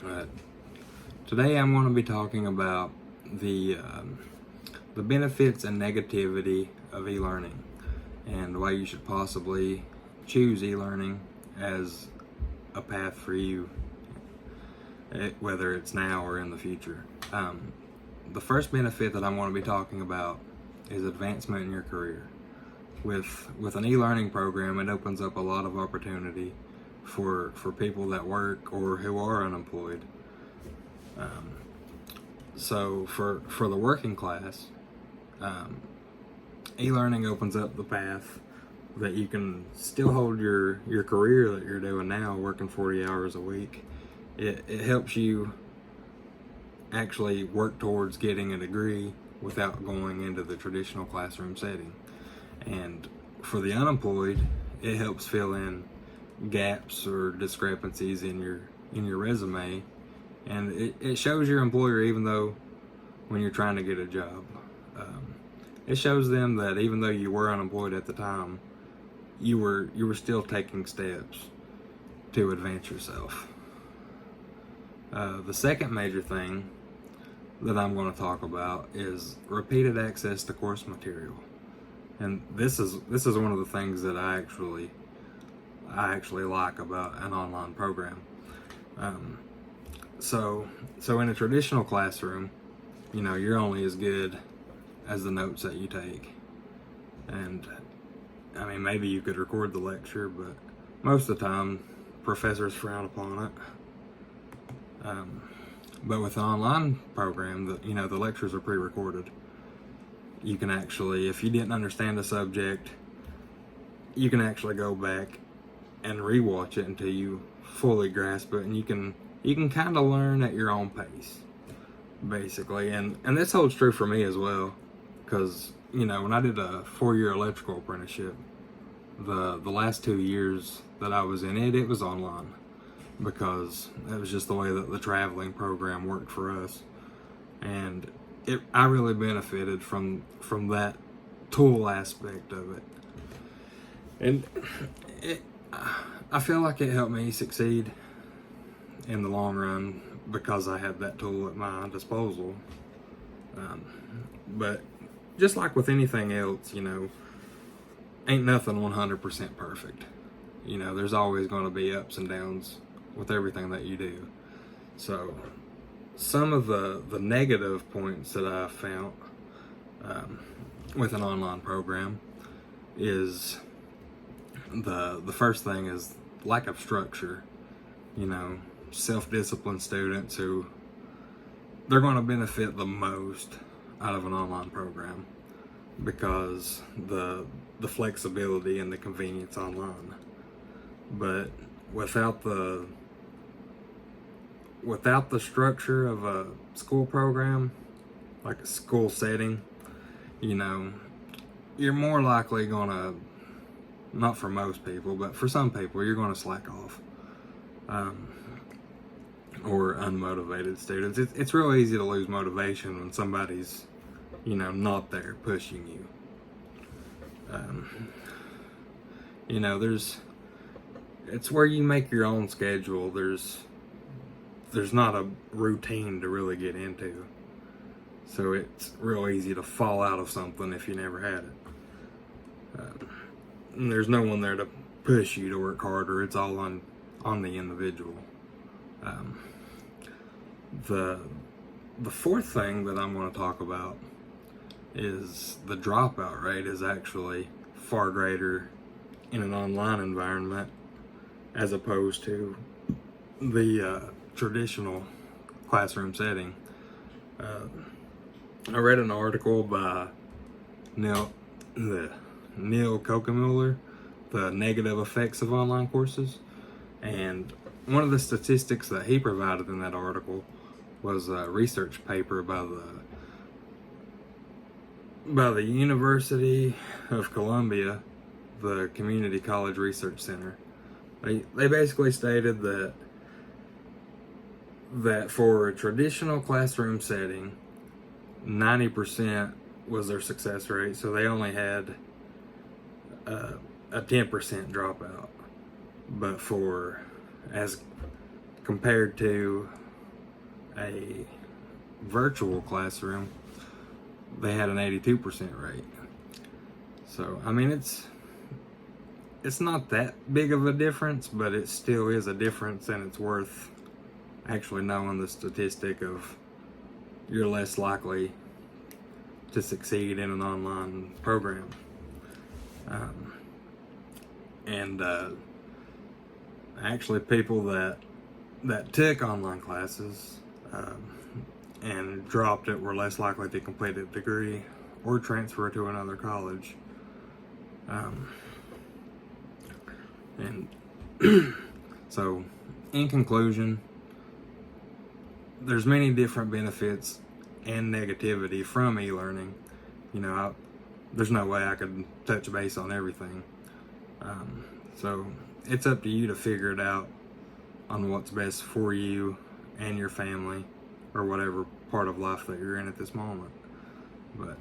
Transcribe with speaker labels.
Speaker 1: Uh, Today I'm going to be talking about the benefits and negativity of e-learning and why you should possibly choose e-learning as a path for you, whether it's now or in the future. The first benefit that I'm going to be talking about is advancement in your career. With an e-learning program, it opens up a lot of opportunity for people that work or who are unemployed. So for the working class, e-learning opens up the path that you can still hold your career that you're doing now, working 40 hours a week. It helps you actually work towards getting a degree without going into the traditional classroom setting. And for the unemployed, it helps fill in gaps or discrepancies in your resume, and it shows your employer, even though when you're trying to get a job, it shows them that even though you were unemployed at the time, you were still taking steps to advance yourself. The second major thing that I'm going to talk about is repeated access to course material, and this is one of the things that I actually like about an online program. So in a traditional classroom, you're only as good as the notes that you take. And I mean, maybe you could record the lecture, but most of the time, professors frown upon it. But with an online program, the lectures are pre-recorded. You can actually, if you didn't understand a subject, you can actually go back and rewatch it until you fully grasp it, and you can kind of learn at your own pace, basically. And this holds true for me as well, because when I did a 4-year electrical apprenticeship, the last 2 years that I was in it was online, because that was just the way that the traveling program worked for us. And I really benefited from that tool aspect of it. And I feel like it helped me succeed in the long run because I had that tool at my disposal. But just like with anything else, ain't nothing 100% perfect. There's always going to be ups and downs with everything that you do. So some of the negative points that I found with an online program is the first thing is lack of structure. Self-disciplined students who they're going to benefit the most out of an online program because the flexibility and the convenience online. But without the structure of a school program, like a school setting, you're more likely gonna, not for most people, but for some people, you're gonna slack off. Or unmotivated students. It's real easy to lose motivation when somebody's, not there pushing you. It's where you make your own schedule. There's not a routine to really get into. So it's real easy to fall out of something if you never had it. And there's no one there to push you to work harder. It's all on the individual. The fourth thing that I'm going to talk about is the dropout rate is actually far greater in an online environment as opposed to the traditional classroom setting. I read an article by Neil Kokemiller, The Negative Effects of Online Courses, and one of the statistics that he provided in that article was a research paper by the University of Columbia, the Community College Research Center. They basically stated that for a traditional classroom setting, 90% was their success rate, so they only had a 10% dropout. But as compared to a virtual classroom, they had an 82% rate. So, I mean, it's not that big of a difference, but it still is a difference, and it's worth actually knowing the statistic of you're less likely to succeed in an online program. And actually, people that took online classes and dropped it were less likely to complete a degree or transfer to another college. And so, in conclusion, there's many different benefits and negativity from e-learning. You know, there's no way I could touch base on everything. So it's up to you to figure it out on what's best for you and your family, or whatever part of life that you're in at this moment. But